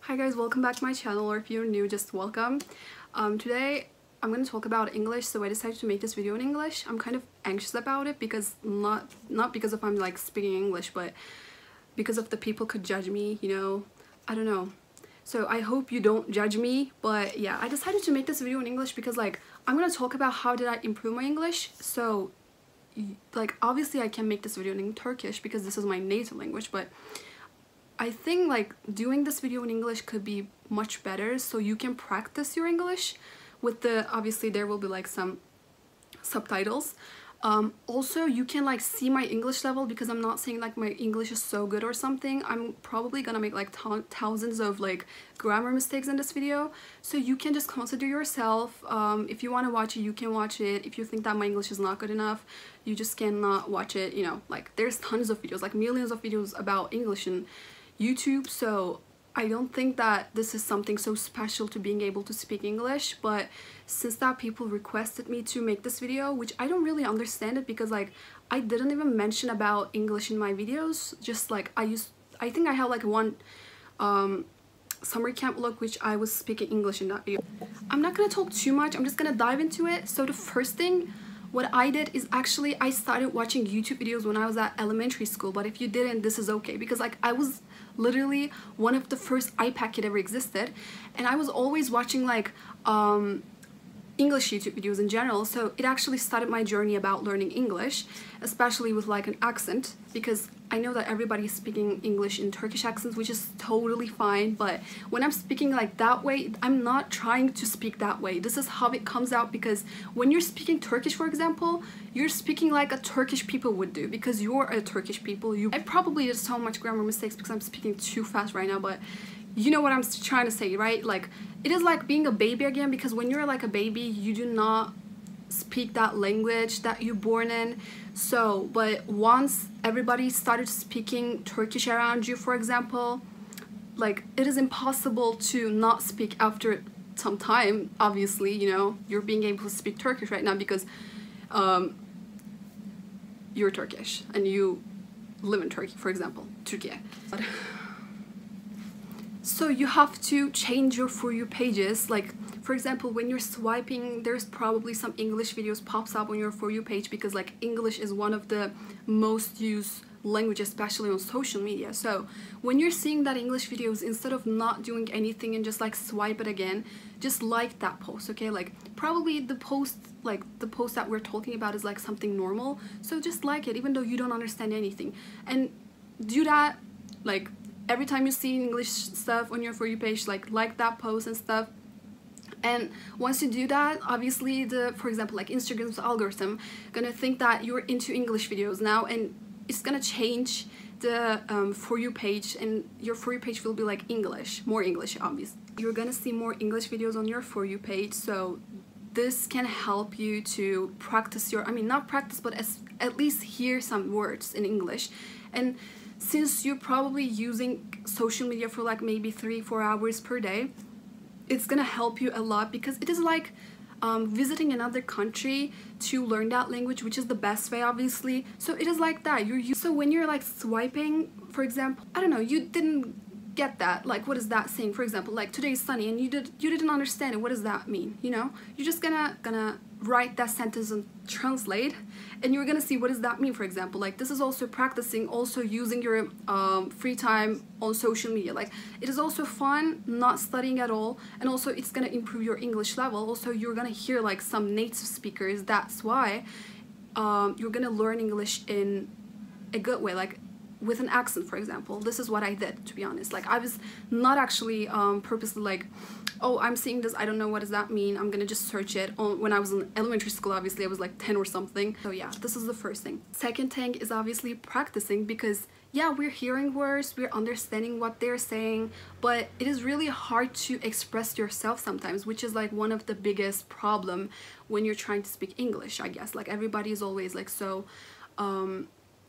Hi guys, welcome back to my channel, or if you're new, just welcome. Today I'm going to talk about English, so I decided to make this video in English. I'm kind of anxious about it because not because of I'm like speaking English, but because of the people could judge me, you know, I don't know. So I hope you don't judge me, but yeah, I decided to make this video in English because like I'm going to talk about how did I improve my English. So like obviously I can make this video in Turkish because this is my native language, but I think like doing this video in English could be much better so you can practice your English with the, obviously there will be like some subtitles. Also you can like see my English level because I'm not saying like my English is so good or something. I'm probably gonna make like thousands of like grammar mistakes in this video, so you can just consider yourself. If you want to watch it, you can watch it. If you think that my English is not good enough, you just cannot watch it, you know. Like there's tons of videos, like millions of videos about English and YouTube, so I don't think that this is something so special to being able to speak English. But since that people requested me to make this video, which I don't really understand it because like I didn't even mention about English in my videos, just like I think I have like one summer camp vlog which I was speaking English in that video. I'm not gonna talk too much, I'm just gonna dive into it. So the first thing what I did is actually I started watching YouTube videos when I was at elementary school. But if you didn't, this is okay, because like I was literally one of the first iPad kid ever existed, and I was always watching like English YouTube videos in general. So it actually started my journey about learning English, especially with like an accent, because I know that everybody's speaking English in Turkish accents, which is totally fine, but when I'm speaking like that way, I'm not trying to speak that way. This is how it comes out, because when you're speaking Turkish, for example, you're speaking like a Turkish people would do, because you're a Turkish people. I probably did so much grammar mistakes because I'm speaking too fast right now, but you know what I'm trying to say, right? Like it is like being a baby again, because when you're like a baby, you do not speak that language that you're born in. So but once everybody started speaking Turkish around you, for example, like it is impossible to not speak after some time. Obviously, you know, you're being able to speak Turkish right now because you're Turkish and you live in Turkey, for example, Turkey. So you have to change your For You pages. Like for example, when you're swiping, there's probably some English videos pops up on your For You page, because like English is one of the most used languages, especially on social media. So when you're seeing that English videos, instead of not doing anything and just like swipe it again, just like that post, okay? Like probably the post that we're talking about is like something normal, so just like it even though you don't understand anything, and do that like every time you see English stuff on your For You page, like that post and stuff. And once you do that, obviously for example, like Instagram's algorithm gonna think that you're into English videos now, and it's gonna change the For You page, and your For You page will be like English, more English, obviously. You're gonna see more English videos on your For You page, so this can help you to practice your, I mean not practice, but at least hear some words in English. And since you're probably using social media for like maybe 3-4 hours per day, it's gonna help you a lot, because it is like visiting another country to learn that language, which is the best way, obviously. So it is like that. So when you're like swiping, for example, I don't know, you didn't get that, like what is that saying? For example, like today is sunny, and you didn't understand it. What does that mean? You know, you're just gonna write that sentence and translate, and you're gonna see what does that mean. For example, like this is also practicing, also using your free time on social media. Like it is also fun, not studying at all, and also it's gonna improve your English level. Also you're gonna hear like some native speakers. That's why you're gonna learn English in a good way, like with an accent, for example. This is what I did, to be honest. Like I was not actually purposely like, oh, I'm seeing this, I don't know what does that mean, I'm gonna just search it. When I was in elementary school, obviously I was like 10 or something. So yeah, this is the first thing. Second thing is obviously practicing, because yeah, we're hearing words, we're understanding what they're saying, but it is really hard to express yourself sometimes, which is like one of the biggest problem when you're trying to speak English, I guess. Like everybody is always like so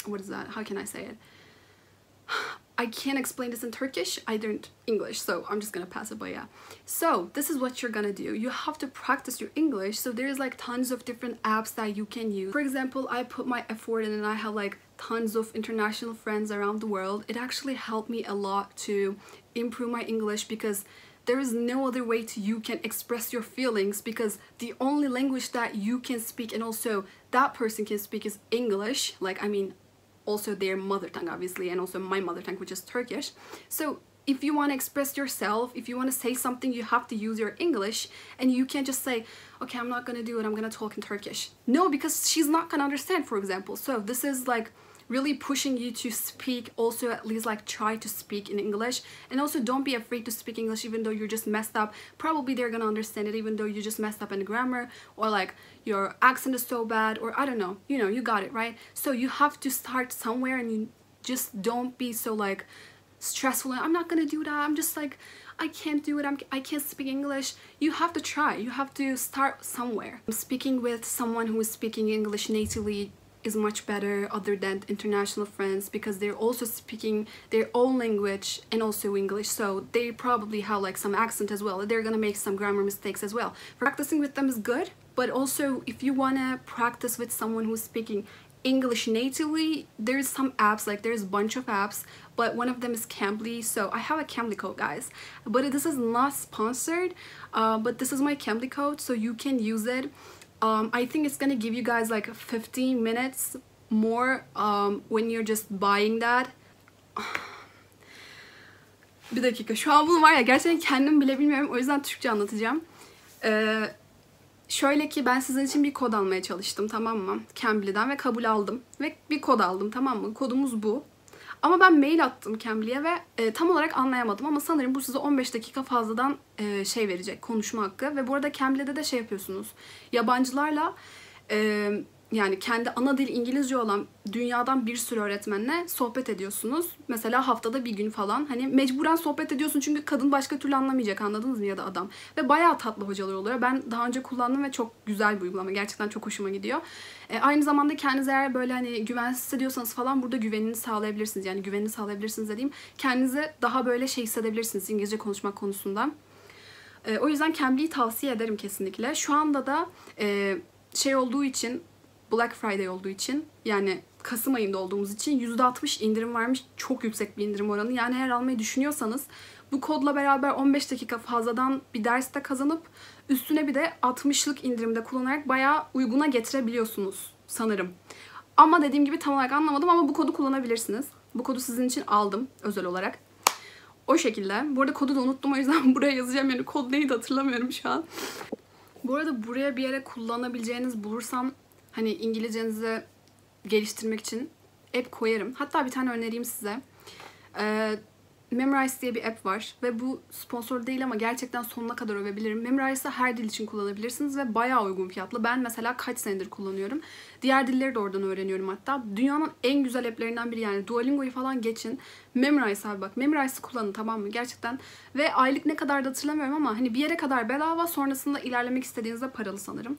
what is that, how can I say it? I can't explain this in Turkish, I learned English, so I'm just gonna pass it, but yeah. So this is what you're gonna do. You have to practice your English, so there's like tons of different apps that you can use. For example, I put my effort in and I have like tons of international friends around the world. It actually helped me a lot to improve my English, because there is no other way to you can express your feelings, because the only language that you can speak and also that person can speak is English. Like, I mean, also their mother tongue obviously, and also my mother tongue, which is Turkish. So if you want to express yourself, if you want to say something, you have to use your English, and you can't just say, okay, I'm not gonna do it, I'm gonna talk in Turkish. No, because she's not gonna understand, for example. So this is like really pushing you to speak, also at least like try to speak in English, and also don't be afraid to speak English even though you're just messed up. Probably they're gonna understand it even though you just messed up in grammar, or like your accent is so bad, or I don't know, you know, you got it, right? So you have to start somewhere, and you just don't be so like stressful. I'm not gonna do that, I'm just like, I can't do it, I can't speak English. You have to try, you have to start somewhere. Speaking with someone who is speaking English natively is much better other than international friends, because they're also speaking their own language and also English, so they probably have like some accent as well. They're gonna make some grammar mistakes as well. Practicing with them is good, but also if you wanna practice with someone who's speaking English natively, there's some apps, like there's a bunch of apps, but one of them is Cambly. So I have a Cambly code, guys, but this is not sponsored, but this is my Cambly code, so you can use it. I think it's gonna give you guys like 15 minutes more when you're just buying that. Bir dakika, şu an bunu var ya gerçekten kendim bile bilmiyorum, o yüzden Türkçe anlatacağım. Şöyle ki ben sizin için bir kod almaya çalıştım, tamam mı? Cambly'den ve kabul aldım ve bir kod aldım, tamam mı? Kodumuz bu. Ama ben mail attım Cambly'ye ve tam olarak anlayamadım, ama sanırım bu size 15 dakika fazladan şey verecek, konuşma hakkı. Ve bu arada Cambly'de de şey yapıyorsunuz, yabancılarla yani kendi ana dil İngilizce olan dünyadan bir sürü öğretmenle sohbet ediyorsunuz. Mesela haftada bir gün falan. Hani mecburen sohbet ediyorsun çünkü kadın başka türlü anlamayacak, anladınız mı, ya da adam. Ve bayağı tatlı hocalar oluyor. Ben daha önce kullandım ve çok güzel bir uygulama. Gerçekten çok hoşuma gidiyor. Aynı zamanda kendinize eğer böyle hani güvensiz hissediyorsanız falan burada güvenini sağlayabilirsiniz. Yani güvenini sağlayabilirsiniz dediğim, kendinizi daha böyle şey hissedebilirsiniz İngilizce konuşmak konusunda. O yüzden Cambly'yi tavsiye ederim kesinlikle. Şu anda da şey olduğu için, Black Friday olduğu için, yani Kasım ayında olduğumuz için %60 indirim varmış. Çok yüksek bir indirim oranı. Yani eğer almayı düşünüyorsanız bu kodla beraber 15 dakika fazladan bir derste kazanıp üstüne bir de 60'lık indirimde kullanarak bayağı uyguna getirebiliyorsunuz sanırım. Ama dediğim gibi tam olarak anlamadım, ama bu kodu kullanabilirsiniz. Bu kodu sizin için aldım özel olarak. O şekilde. Bu arada kodu da unuttum, o yüzden buraya yazacağım. Yani kod neydi hatırlamıyorum şu an. Bu arada buraya bir yere kullanabileceğiniz bulursam hani İngilizcenizi geliştirmek için app koyarım. Hatta bir tane önereyim size. Memrise diye bir app var ve bu sponsor değil ama gerçekten sonuna kadar övebilirim. Memrise'ı her dil için kullanabilirsiniz ve bayağı uygun fiyatlı. Ben mesela kaç senedir kullanıyorum. Diğer dilleri de oradan öğreniyorum hatta. Dünyanın en güzel applerinden biri, yani Duolingo'yu falan geçin. Memrise abi, bak Memrise'ı kullanın, tamam mı? Gerçekten. Ve aylık ne kadar da hatırlamıyorum ama hani bir yere kadar bedava, sonrasında ilerlemek istediğinizde paralı sanırım.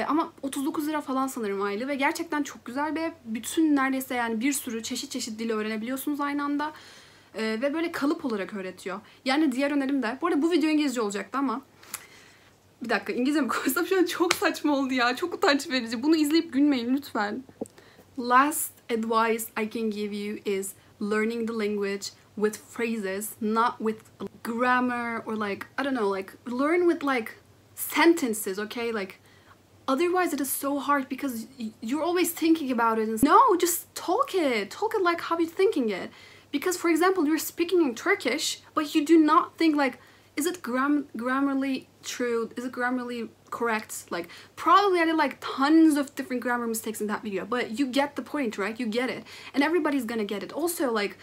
Ama 39 lira falan sanırım aylığı ve gerçekten çok güzel bir, bütün neredeyse yani bir sürü çeşit dili öğrenebiliyorsunuz aynı anda. Ve böyle kalıp olarak öğretiyor. Yani diğer önerim de, bu arada bu video İngilizce olacaktı ama bir dakika, İngilizce mi koysam, şu an çok saçma oldu ya, çok utanç verici. Bunu izleyip gülmeyin lütfen. Last advice I can give you is learning the language with phrases, not with grammar or like, I don't know, like learn with like sentences, okay? Like otherwise it is so hard because you're always thinking about it. And no, just talk it like how you're thinking it. Because for example, you're speaking in Turkish, but you do not think like, is it grammarly true? Is it grammarly correct? Like probably I did like tons of different grammar mistakes in that video, but you get the point, right? You get it, and everybody's gonna get it. Also, like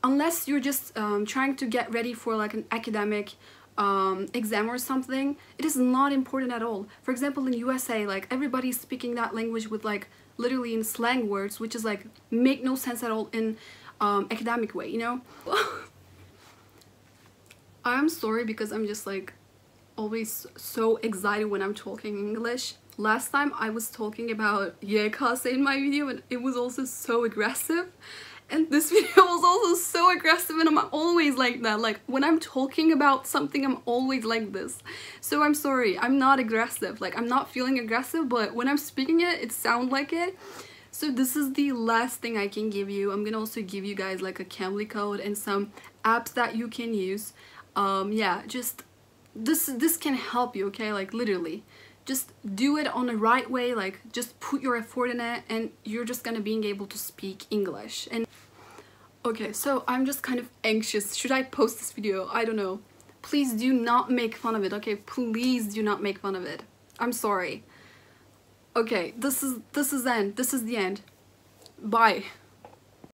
unless you're just trying to get ready for like an academic exam or something, it is not important at all. For example, in USA, like everybody's speaking that language with like literally in slang words, which is like make no sense at all in academic way, you know? I'm sorry because I'm just like always so excited when I'm talking English. Last time I was talking about YKS in my video and it was also so aggressive. And this video was also so aggressive, and I'm always like that. Like when I'm talking about something, I'm always like this. So I'm sorry, I'm not aggressive. Like I'm not feeling aggressive, but when I'm speaking it, it sounds like it. So this is the last thing I can give you. I'm gonna also give you guys like a Cambly code and some apps that you can use. Yeah, just this can help you, okay? Like literally, just do it on the right way. Like just put your effort in it, and you're just gonna be able to speak English. And okay, so I'm just kind of anxious. Should I post this video? I don't know. Please do not make fun of it, okay? Please do not make fun of it. I'm sorry. Okay, this is the end. This is the end. Bye.